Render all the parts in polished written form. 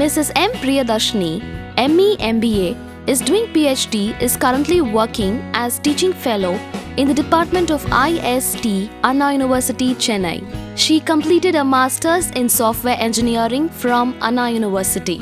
Mrs. M. Priyadarshini, ME MBA, is doing PhD, is currently working as teaching fellow in the Department of IST, Anna University, Chennai. She completed a Master's in Software Engineering from Anna University.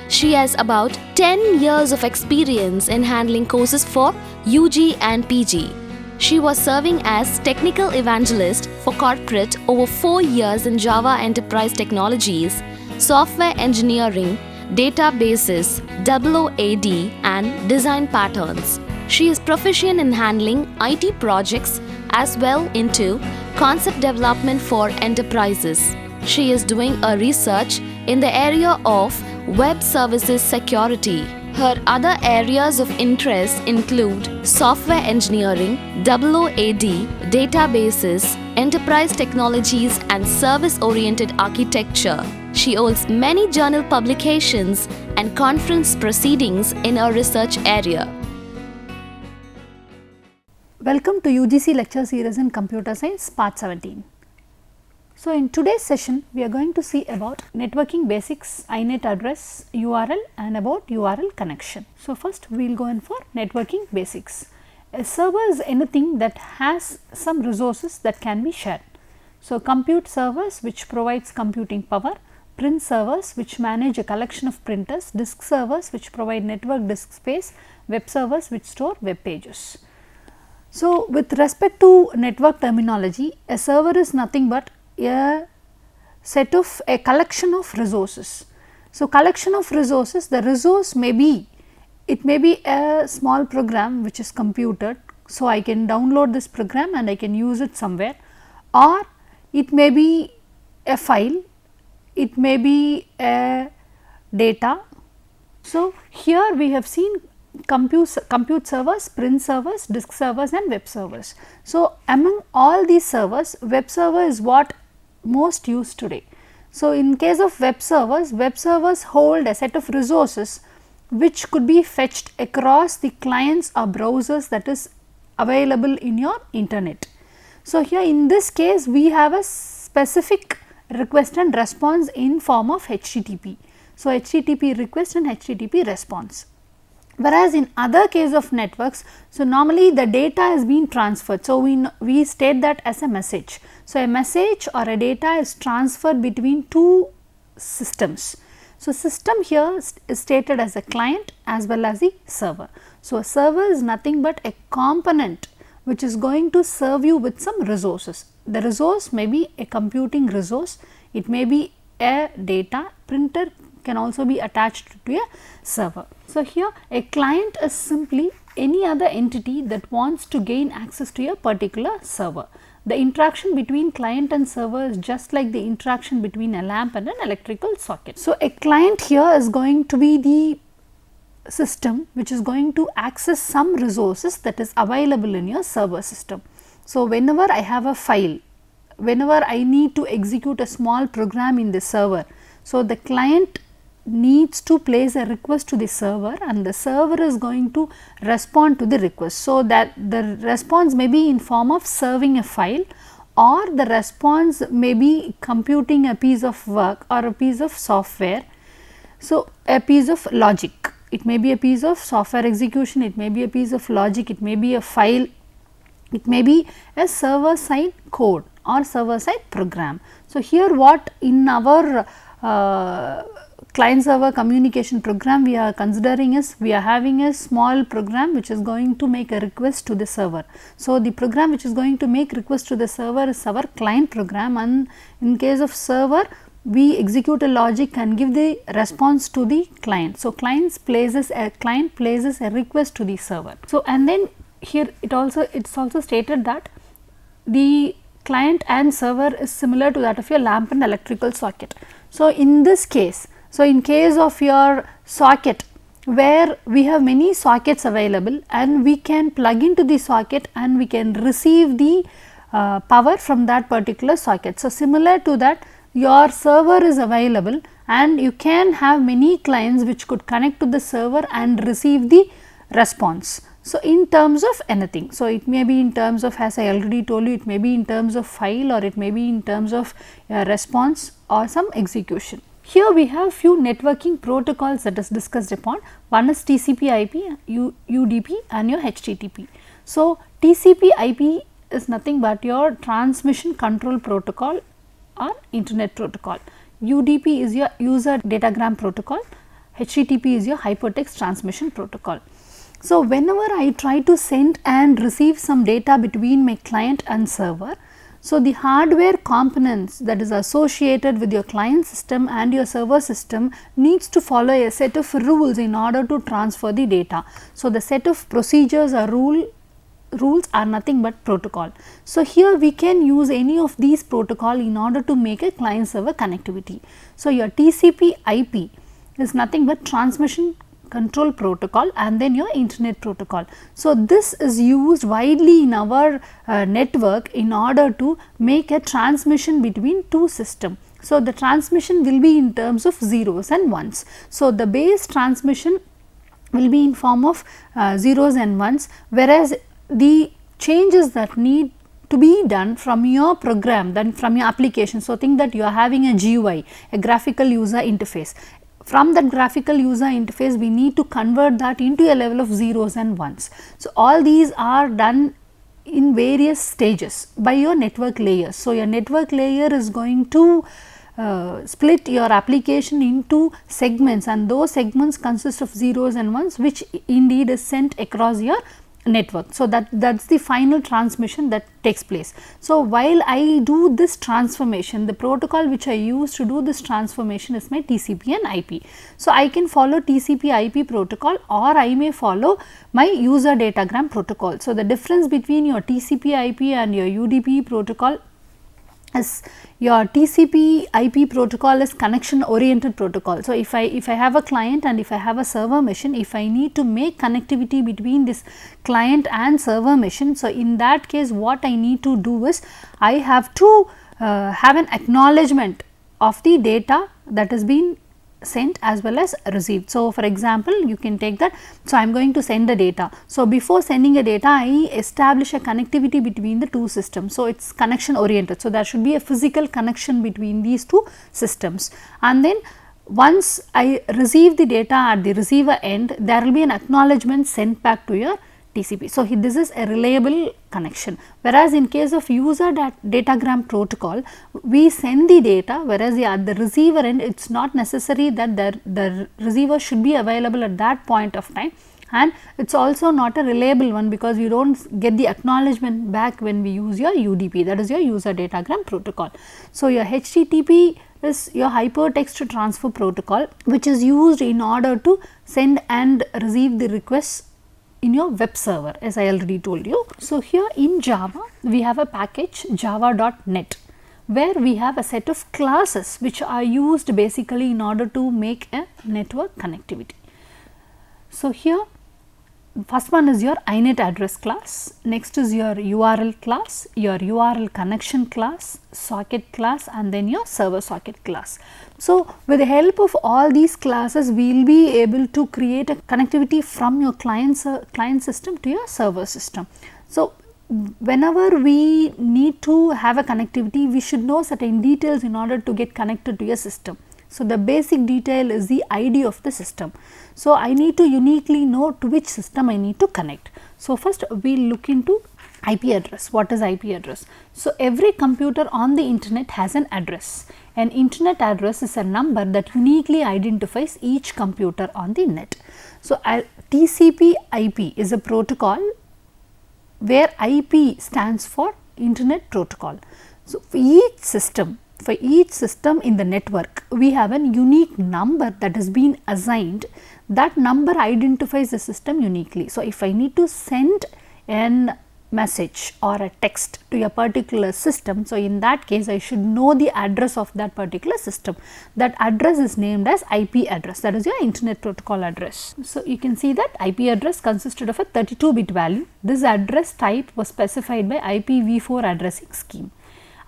She has about 10 years of experience in handling courses for UG and PG. She was serving as Technical Evangelist for corporate over 4 years in Java Enterprise Technologies, Software Engineering, Databases, OOAD, and Design Patterns. She is proficient in handling IT projects as well into concept development for enterprises. She is doing a research in the area of web services security. Her other areas of interest include software engineering, OOAD, databases, enterprise technologies, and service-oriented architecture. She holds many journal publications and conference proceedings in her research area. Welcome to UGC lecture series in Computer Science part 17. So, in today's session we are going to see about networking basics, INET address, URL and about URL connection. So, first we will go in for networking basics. A server is anything that has some resources that can be shared. So, compute servers which provides computing power, print servers which manage a collection of printers, disk servers which provide network disk space, web servers which store web pages. So, with respect to network terminology, a server is nothing but a collection of resources. So, collection of resources, the resource may be, it may be a small program which is computed. So, I can download this program and I can use it somewhere, or it may be a file, it may be a data. So, here we have seen compute servers, print servers, disk servers and web servers. So, among all these servers, web server is what most used today. So, in case of web servers hold a set of resources which could be fetched across the clients or browsers that is available in your internet. So, here in this case we have a specific request and response in form of HTTP. So, HTTP request and HTTP response. Whereas, in other case of networks, so normally the data is being transferred. So, we state that as a message. So, a message or a data is transferred between two systems. So, system here is stated as a client as well as the server. So, a server is nothing but a component which is going to serve you with some resources. The resource may be a computing resource, it may be a data, printer can also be attached to a server. So, here a client is simply any other entity that wants to gain access to a particular server. The interaction between client and server is just like the interaction between a lamp and an electrical socket. So, a client here is going to be the system which is going to access some resources that is available in your server system. So, whenever I have a file, whenever I need to execute a small program in the server, so the client needs to place a request to the server and the server is going to respond to the request. So, that the response may be in form of serving a file, or the response may be computing a piece of work or a piece of software. So, a piece of logic, it may be a piece of software execution, it may be a piece of logic, it may be a file, it may be a server side code or server side program. So, here what in our client server communication program we are considering is, we are having a small program which is going to make a request to the server. So, the program which is going to make request to the server is our client program, and in case of server we execute a logic and give the response to the client. So, client places a request to the server. So, and then here it's also stated that the client and server is similar to that of your lamp and electrical socket. So, in this case, so in case of your socket where we have many sockets available and we can plug into the socket and we can receive the power from that particular socket. So, similar to that, your server is available and you can have many clients which could connect to the server and receive the response. So, in terms of anything, so it may be in terms of, as I already told you, it may be in terms of file or it may be in terms of response or some execution. Here we have few networking protocols that is discussed upon. One is TCP/IP, UDP and your HTTP. So, TCP/IP is nothing but your transmission control protocol or internet protocol. UDP is your user datagram protocol. HTTP is your hypertext transmission protocol. So, whenever I try to send and receive some data between my client and server, so the hardware components that is associated with your client system and your server system needs to follow a set of rules in order to transfer the data. So, the set of procedures or rules are nothing but protocol. So, here we can use any of these protocol in order to make a client server connectivity. So, your TCP/IP is nothing but transmission control protocol and then your internet protocol. So, this is used widely in our network in order to make a transmission between two systems. So, the transmission will be in terms of zeros and ones. So, the base transmission will be in form of zeros and ones, whereas the changes that need to be done from your program, then from your application. So, think that you are having a GUI, a graphical user interface. From that graphical user interface, we need to convert that into a level of zeros and ones. So, all these are done in various stages by your network layers. So, your network layer is going to split your application into segments, and those segments consist of zeros and ones, which indeed is sent across your network. So, that's the final transmission that takes place. So, while I do this transformation, the protocol which I use to do this transformation is my TCP and IP. So, I can follow TCP/IP protocol or I may follow my user datagram protocol. So, the difference between your TCP/IP and your UDP protocol is your TCP/IP protocol is connection oriented protocol. So, if I have a client and if I have a server machine, if I need to make connectivity between this client and server machine, so in that case what I need to do is I have to have an acknowledgement of the data that has been sent as well as received. So, for example, you can take that. So, I am going to send the data. So, before sending a data, I establish a connectivity between the two systems. So, it is connection oriented. So, there should be a physical connection between these two systems, and then once I receive the data at the receiver end, there will be an acknowledgement sent back to your TCP. So, this is a reliable connection, whereas in case of user datagram protocol, we send the data, whereas at the receiver end it is not necessary that the receiver should be available at that point of time, and it is also not a reliable one because you do not get the acknowledgement back when we use your UDP, that is your user datagram protocol. So, your HTTP is your hypertext transfer protocol, which is used in order to send and receive the requests in your web server, as I already told you. So, here in Java we have a package java.net, where we have a set of classes which are used basically in order to make a network connectivity. So, here first one is your inet address class, next is your URL class, your URL connection class, socket class, and then your server socket class. So, with the help of all these classes, we will be able to create a connectivity from your client system to your server system. So, whenever we need to have a connectivity, we should know certain details in order to get connected to your system. So, the basic detail is the ID of the system. So, I need to uniquely know to which system I need to connect. So, first we will look into IP address. What is IP address? So, every computer on the internet has an address. An internet address is a number that uniquely identifies each computer on the net. So, TCP/IP is a protocol where IP stands for internet protocol. So, for each system in the network, we have a unique number that has been assigned. That number identifies the system uniquely. So, if I need to send a message or a text to a particular system, so in that case I should know the address of that particular system. That address is named as IP address, that is your internet protocol address. So, you can see that IP address consisted of a 32-bit value. This address type was specified by IPv4 addressing scheme.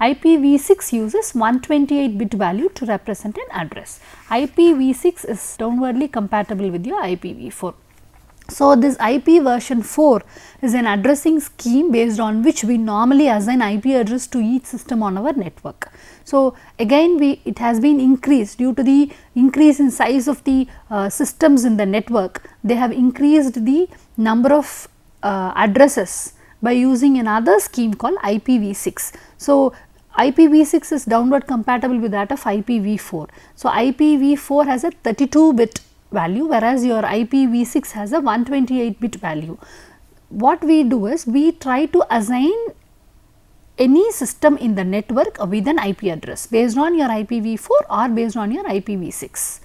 IPv6 uses 128-bit value to represent an address. IPv6 is downwardly compatible with your IPv4. So, this IP version 4 is an addressing scheme based on which we normally assign IP address to each system on our network. So, again it has been increased due to the increase in size of the systems in the network. They have increased the number of addresses by using another scheme called IPv6. So, IPv6 is downward compatible with that of IPv4. So, IPv4 has a 32-bit value, whereas your IPv6 has a 128-bit value. What we do is we try to assign any system in the network with an IP address based on your IPv4 or based on your IPv6.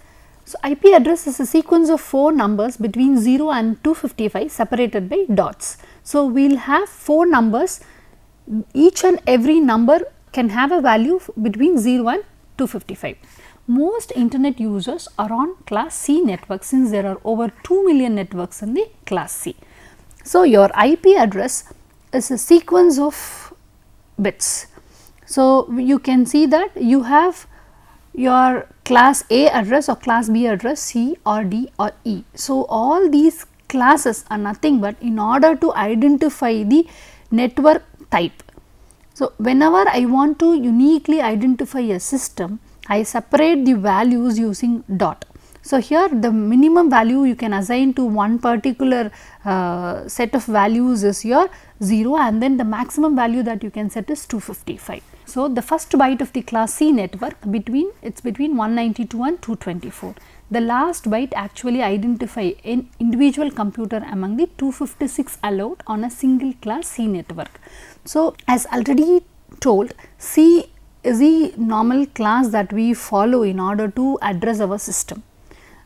So, IP address is a sequence of 4 numbers between 0 and 255 separated by dots. So, we will have 4 numbers, each and every number can have a value between 0 and 255. Most internet users are on class C network, since there are over 2 million networks in the class C. So, your IP address is a sequence of bits. So, you can see that you have your class A address or class B address, C or D or E. So, all these classes are nothing but in order to identify the network type. So, whenever I want to uniquely identify a system, I separate the values using dot. So, here the minimum value you can assign to one particular set of values is your 0, and then the maximum value that you can set is 255. So, the first byte of the class C network between 192 and 224. The last byte actually identify an individual computer among the 256 allowed on a single class C network. So, as already told, C is the normal class that we follow in order to address our system.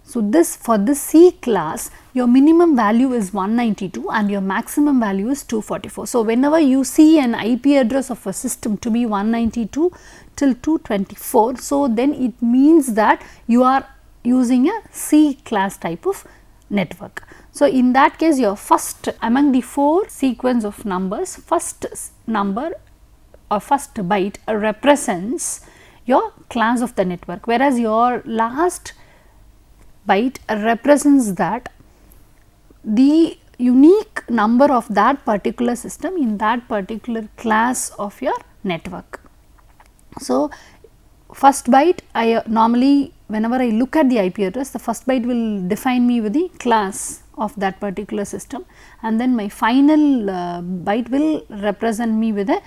So, for this C class, your minimum value is 192 and your maximum value is 244. So, whenever you see an IP address of a system to be 192 till 224, so then it means that you are using a C class type of network. So, in that case, your first among the 4 sequence of numbers, first number or first byte represents your class of the network, whereas your last byte represents that the unique number of that particular system in that particular class of your network. So, first byte, I normally whenever I look at the IP address, the first byte will define me with the class of that particular system, and then my final byte will represent me with a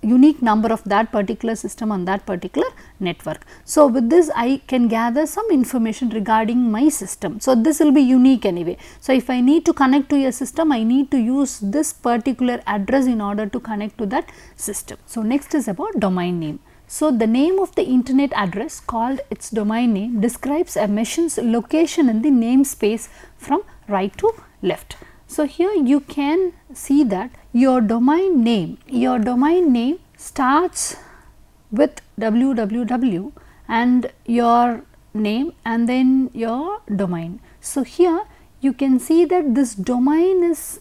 unique number of that particular system on that particular network. So, with this I can gather some information regarding my system. So, this will be unique anyway. So, if I need to connect to a system, I need to use this particular address in order to connect to that system. So, next is about domain name. So, the name of the internet address called its domain name describes a machine's location in the namespace from right to left. So, here you can see that your domain name starts with www and your name and then your domain. So, here you can see that this domain is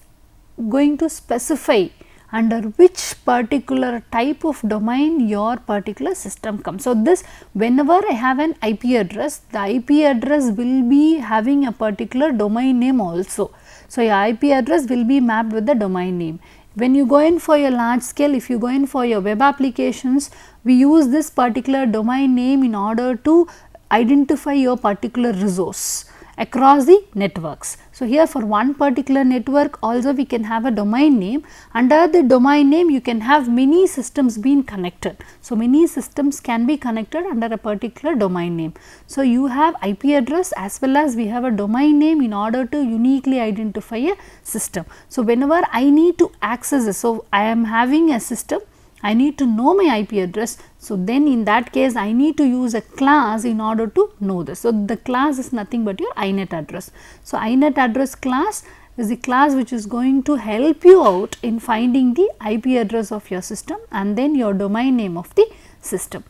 going to specify under which particular type of domain your particular system comes. So, this whenever I have an IP address, the IP address will be having a particular domain name also. So, your IP address will be mapped with the domain name. When you go in for your large scale, if you go in for your web applications, we use this particular domain name in order to identify your particular resource across the networks. So, here for one particular network also we can have a domain name. Under the domain name you can have many systems being connected. So, many systems can be connected under a particular domain name. So, you have IP address as well as we have a domain name in order to uniquely identify a system. So, whenever I need to access this, so I am having a system, I need to know my IP address. So, then in that case I need to use a class in order to know this. So, the class is nothing but your INET address. So, INET address class is the class which is going to help you out in finding the IP address of your system and then your domain name of the system.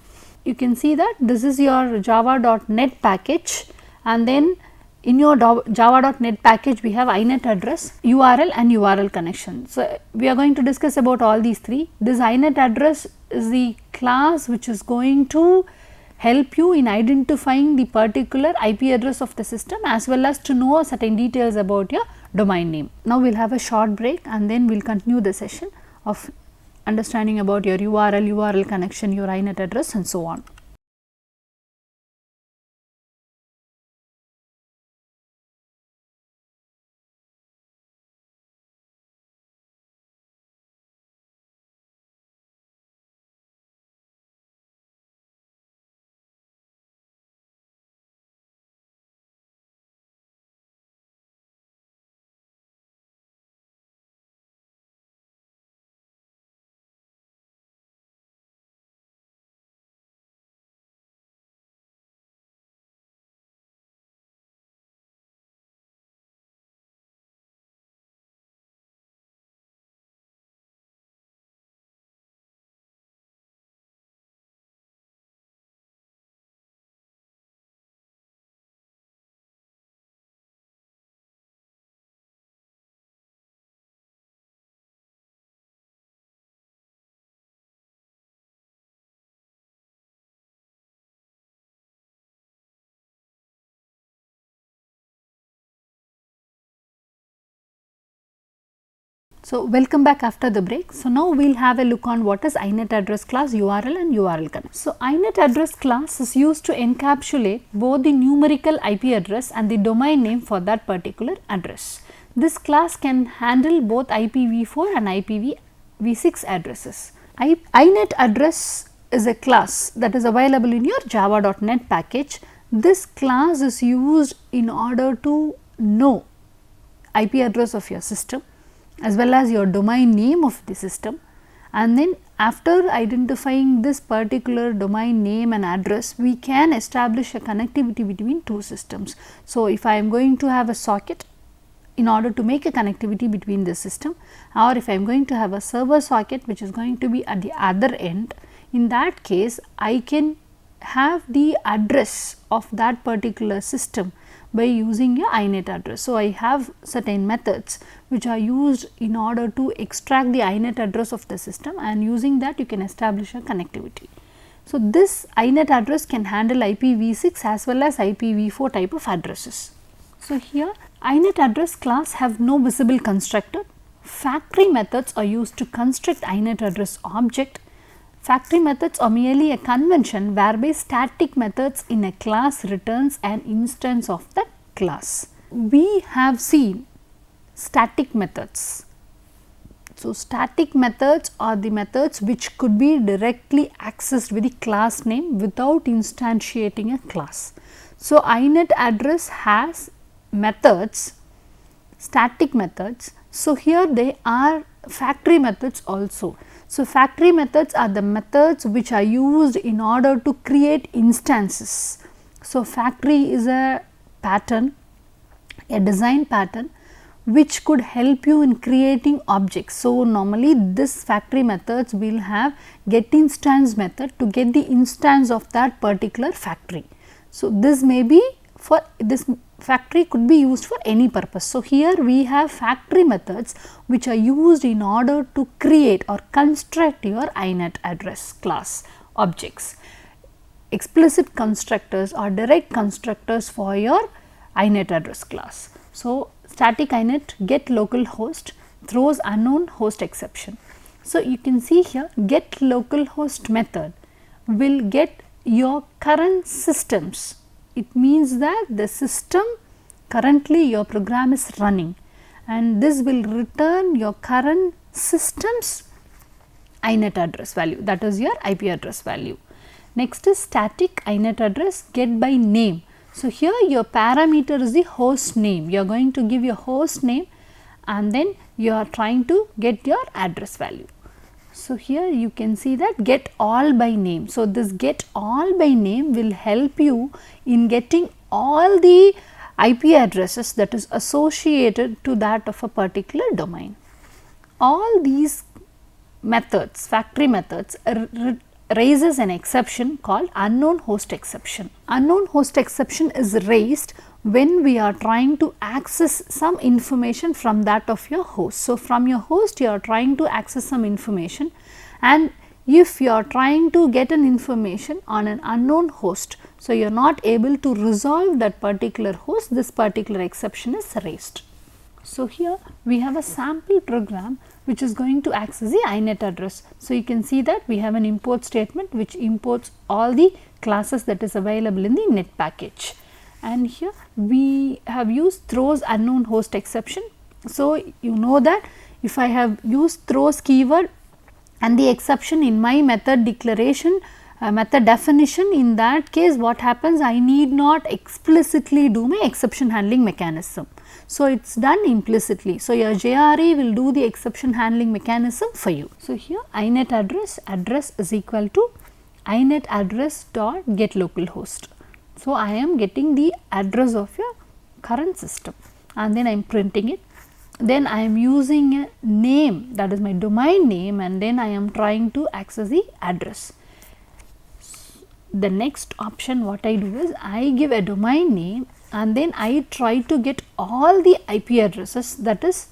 You can see that this is your java.net package, and then in your java.net package we have INET address, URL and URL connection. So, we are going to discuss about all these three. This INET address is the class which is going to help you in identifying the particular IP address of the system as well as to know certain details about your domain name. Now, we will have a short break and then we will continue the session of understanding about your URL, URL connection, your INET address and so on. So, welcome back after the break. So, now we will have a look on what is INET address class, URL and URL connect. So, INET address class is used to encapsulate both the numerical IP address and the domain name for that particular address. This class can handle both IPv4 and IPv6 addresses. INET address is a class that is available in your java.net package. This class is used in order to know IP address of your system as well as your domain name of the system, and then after identifying this particular domain name and address, we can establish a connectivity between two systems. So, if I am going to have a socket in order to make a connectivity between the system, or if I am going to have a server socket which is going to be at the other end, in that case I can have the address of that particular system by using your INET address. So, I have certain methods which are used in order to extract the INET address of the system, and using that you can establish a connectivity. So, this INET address can handle IPv6 as well as IPv4 type of addresses. So, here INET address class have no visible constructor. Factory methods are used to construct INET address object. Factory methods are merely a convention whereby static methods in a class returns an instance of that class. We have seen static methods. So, static methods are the methods which could be directly accessed with the class name without instantiating a class. So, INET address has methods, static methods. So, here they are factory methods also. So, factory methods are the methods which are used in order to create instances. So, factory is a pattern, a design pattern which could help you in creating objects. So, normally this factory methods will have get instance method to get the instance of that particular factory. So, this may be for this factory could be used for any purpose. So, here we have factory methods which are used in order to create or construct your INET address class objects. Explicit constructors or direct constructors for your INET address class. So, static INET get localhost throws unknown host exception. So, you can see here get localhost method will get your current systems. It means that the system currently your program is running, and this will return your current system's INET address value, that is your IP address value. Next is static INET address get by name. So, here your parameter is the host name, you are going to give your host name and then you are trying to get your address value. So, here you can see that get all by name. So, this get all by name will help you in getting all the IP addresses that is associated to that of a particular domain. All these methods, factory methods raises an exception called unknown host exception. Unknown host exception is raised when we are trying to access some information from that of your host. So, from your host you are trying to access some information, and if you are trying to get an information on an unknown host, so you are not able to resolve that particular host, this particular exception is raised. So here we have a sample program which is going to access the INET address. So you can see that we have an import statement which imports all the classes that is available in the net package. And here we have used throws unknown host exception. So you know that if I have used throws keyword and the exception in my method declaration, method definition, in that case what happens, I need not explicitly do my exception handling mechanism. So it is done implicitly. So your JRE will do the exception handling mechanism for you. So here INET address is equal to INET address dot get localhost. So I am getting the address of your current system and then I am printing it. Then I am using a name, that is my domain name, and then I am trying to access the address. The next option what I do is I give a domain name and then I try to get all the IP addresses that is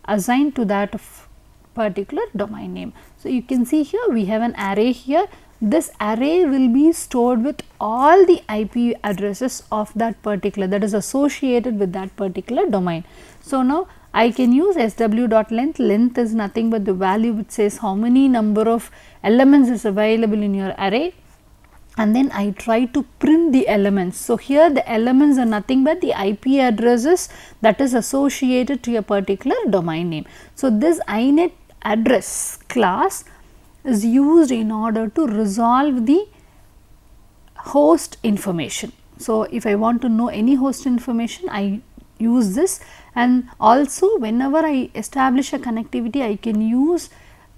assigned to that of particular domain name. So you can see here we have an array here. This array will be stored with all the IP addresses of that particular, that is associated with that particular domain. So now I can use sw.length. Length is nothing but the value which says how many number of elements is available in your array, and then I try to print the elements. So here the elements are nothing but the IP addresses that is associated to a particular domain name. So this INET address class is used in order to resolve the host information. So if I want to know any host information, I use this, and also whenever I establish a connectivity, I can use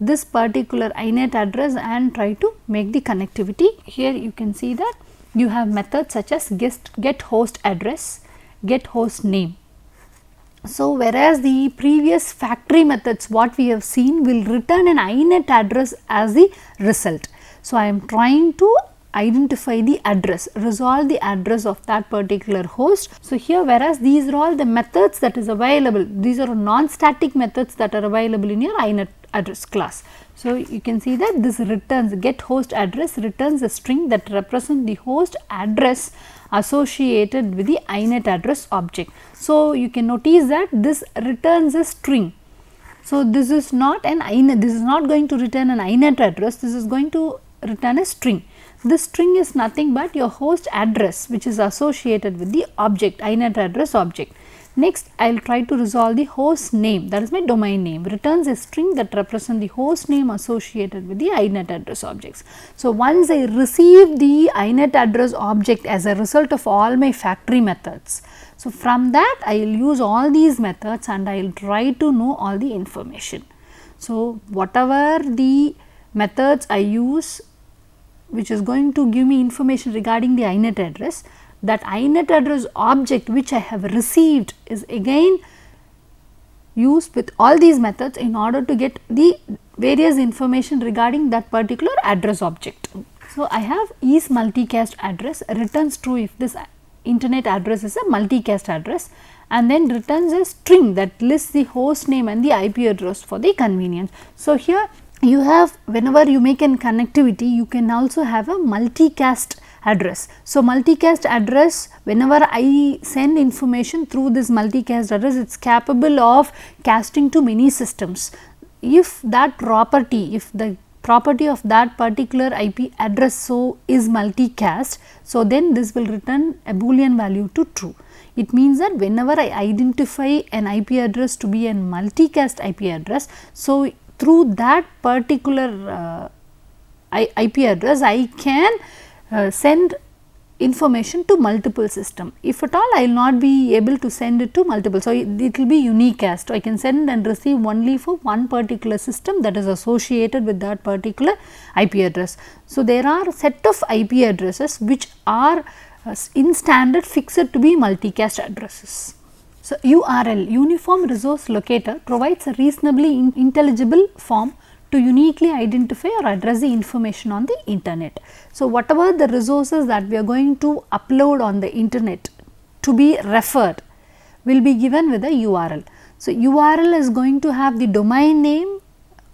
this particular INET address and try to make the connectivity. Here you can see that you have methods such as get host address, get host name. So whereas the previous factory methods what we have seen will return an INET address as the result. So I am trying to identify the address, resolve the address of that particular host. So here whereas these are all the methods that is available, these are non-static methods that are available in your INET address class. So you can see that this returns, get host address returns a string that represents the host address associated with the INET address object. So you can notice that this returns a string. So this is not an INET, this is not going to return an INET address, this is going to return a string. This string is nothing but your host address which is associated with the object, INET address object. Next I will try to resolve the host name, that is my domain name, returns a string that represents the host name associated with the INET address objects. So once I receive the INET address object as a result of all my factory methods, so from that I will use all these methods and I will try to know all the information. So whatever the methods I use which is going to give me information regarding the INET address, that INET address object which I have received is again used with all these methods in order to get the various information regarding that particular address object. So I have is multicast address returns true if this internet address is a multicast address, and then returns a string that lists the host name and the IP address for the convenience. So here you have, whenever you make an connectivity, you can also have a multicast address. So multicast address, whenever I send information through this multicast address, it is capable of casting to many systems. If that property, if the property of that particular IP address so is multicast, so then this will return a boolean value to true. It means that whenever I identify an IP address to be a multicast IP address, so through that particular IP address I can send information to multiple system. If at all I will not be able to send it to multiple, so it will be unicast. I can send and receive only for one particular system that is associated with that particular IP address. So there are a set of IP addresses which are in standard fixed to be multicast addresses. So URL, Uniform Resource Locator, provides a reasonably intelligible form to uniquely identify or address the information on the internet. So whatever the resources that we are going to upload on the internet to be referred will be given with a URL. So URL is going to have the domain name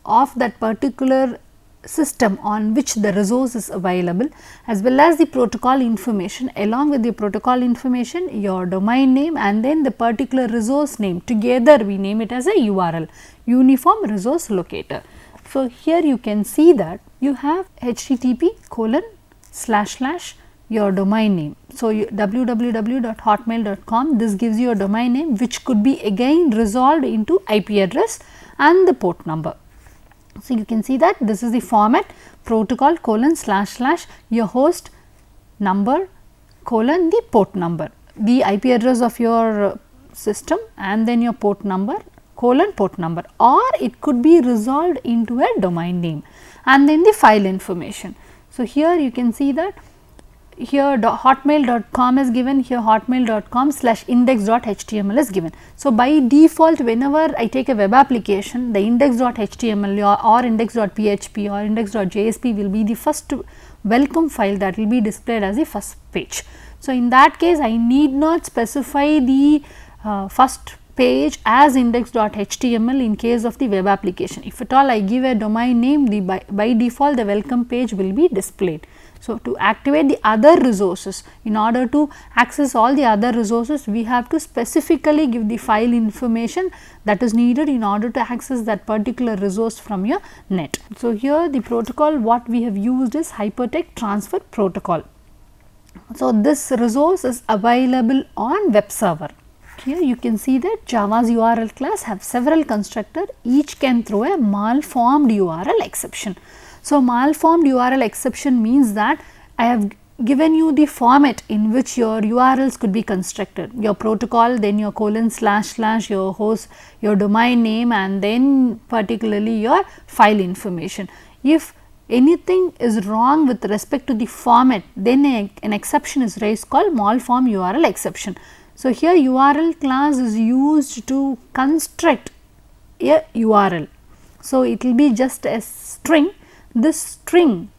of that particular system on which the resource is available, as well as the protocol information. Along with the protocol information, your domain name and then the particular resource name, together we name it as a URL, Uniform Resource Locator. So, here you can see that you have http:// your domain name. So, www.hotmail.com, this gives you a domain name which could be again resolved into IP address and the port number. So, you can see that this is the format, protocol : / your host number : the port number, the IP address of your system and then your port number : port number, or it could be resolved into a domain name and then the file information. So, here you can see that here hotmail.com is given, here hotmail.com/index.html is given. So, by default whenever I take a web application, the index.html or index.php or index.jsp will be the first welcome file that will be displayed as the first page. So, in that case I need not specify the first page as index.html in case of the web application. If at all I give a domain name, the by default the welcome page will be displayed. So, to activate the other resources, in order to access all the other resources, we have to specifically give the file information that is needed in order to access that particular resource from your net. So, here the protocol what we have used is Hypertext Transfer Protocol. So, this resource is available on web server. Here you can see that Java's URL class have several constructors, each can throw a malformed URL exception. So, malformed URL exception means that I have given you the format in which your URLs could be constructed, your protocol, then your : / your host, your domain name and then particularly your file information. If anything is wrong with respect to the format, then an exception is raised called malformed URL exception. So, here URL class is used to construct a URL. So, it will be just a string. This string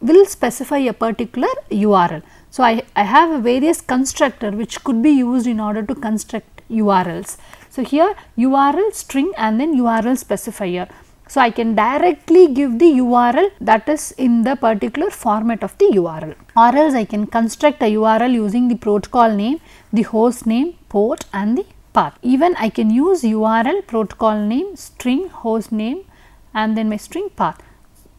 will specify a particular URL. So, I have a various constructor which could be used in order to construct URLs. So, here URL string and then URL specifier. So, I can directly give the URL that is in the particular format of the URL, or else I can construct a URL using the protocol name, the host name, port and the path. Even I can use URL, protocol name, string, host name and then my string path.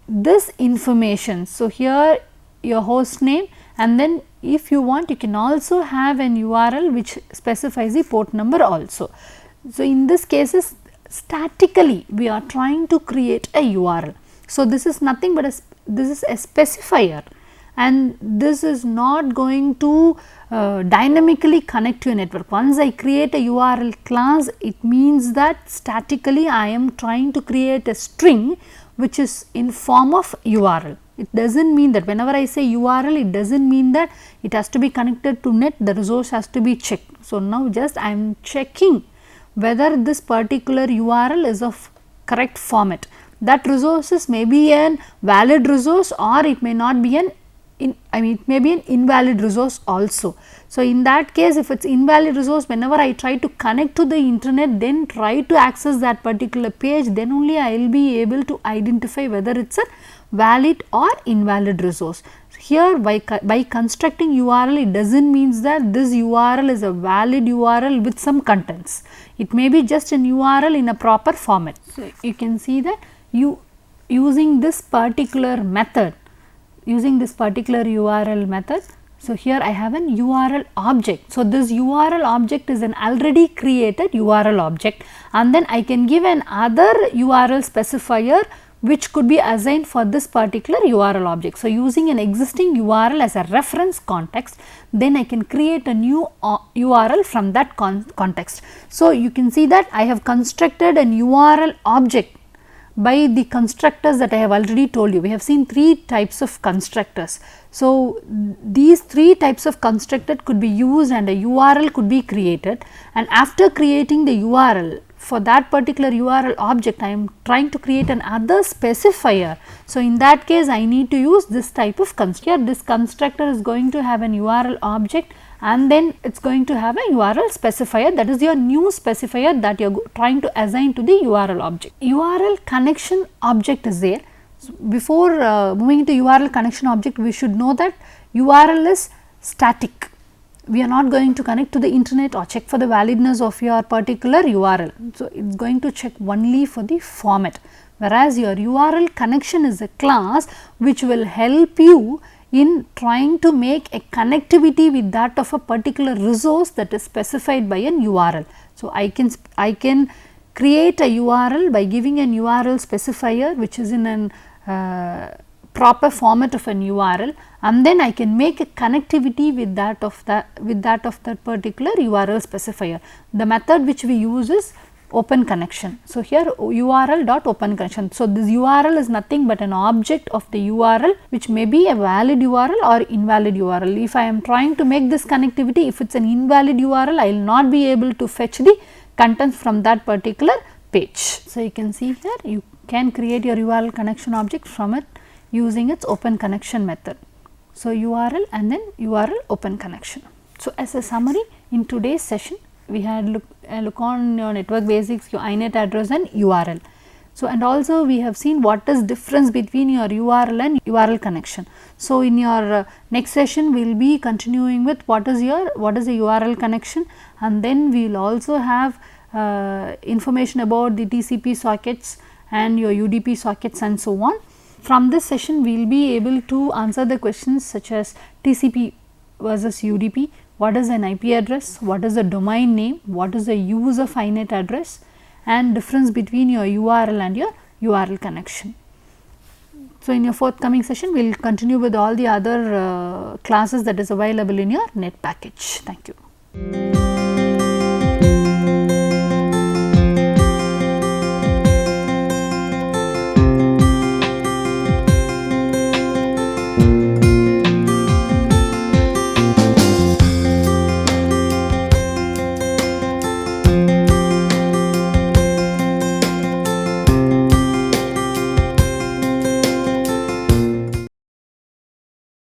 This information, so here your host name and then if you want you can also have an URL which specifies the port number also. So, in this cases statically we are trying to create a URL. So, this is nothing but this is a specifier and this is not going to dynamically connect to a network. Once I create a URL class, it means that statically I am trying to create a string which is in form of URL. It does not mean that whenever I say URL, it does not mean that it has to be connected to net, the resource has to be checked. So, now just I am checking whether this particular URL is of correct format. That resources may be an valid resource or it may not be an it may be an invalid resource also. So, in that case if it is invalid resource, whenever I try to connect to the internet then try to access that particular page, then only I will be able to identify whether it is a valid or invalid resource. Here by constructing URL, it does not mean that this URL is a valid URL with some contents. It may be just an URL in a proper format. So, you can see that using this particular method, using this particular URL method. So, here I have an URL object. So, this URL object is an already created URL object and then I can give an other URL specifier which could be assigned for this particular URL object. So, using an existing URL as a reference context, then I can create a new URL from that context. So, you can see that I have constructed an URL object by the constructors that I have already told you. We have seen 3 types of constructors. So, these 3 types of constructor could be used and a URL could be created, and after creating the URL for that particular URL object, I am trying to create an other specifier. So, in that case I need to use this type of constructor. This constructor is going to have an URL object and then it is going to have a URL specifier, that is your new specifier that you are trying to assign to the URL object. URL connection object is there. So, before moving to URL connection object, we should know that URL is static. We are not going to connect to the internet or check for the validness of your particular URL. So, it is going to check only for the format, whereas your URL connection is a class which will help you in trying to make a connectivity with that of a particular resource that is specified by an URL. So, I can create a URL by giving an URL specifier which is in an proper format of an URL, and then I can make a connectivity with that of that particular URL specifier. The method which we use is open connection. So, here URL dot open connection. So, this URL is nothing but an object of the URL which may be a valid URL or invalid URL. If I am trying to make this connectivity, if it is an invalid URL, I will not be able to fetch the contents from that particular page. So, you can see here you can create your URL connection object from it using its open connection method. So, URL and then URL open connection. So, as a summary, in today's session we had look on your network basics, your INET address and URL. So, and also we have seen what is difference between your URL and URL connection. So, in your next session we will be continuing with what is a URL connection, and then we will also have information about the TCP sockets and your UDP sockets and so on. From this session we will be able to answer the questions such as TCP versus UDP, what is an IP address, what is the domain name, what is the use of INET address, and difference between your URL and your URL connection. So, in your forthcoming session we will continue with all the other classes that is available in your NET package. Thank you.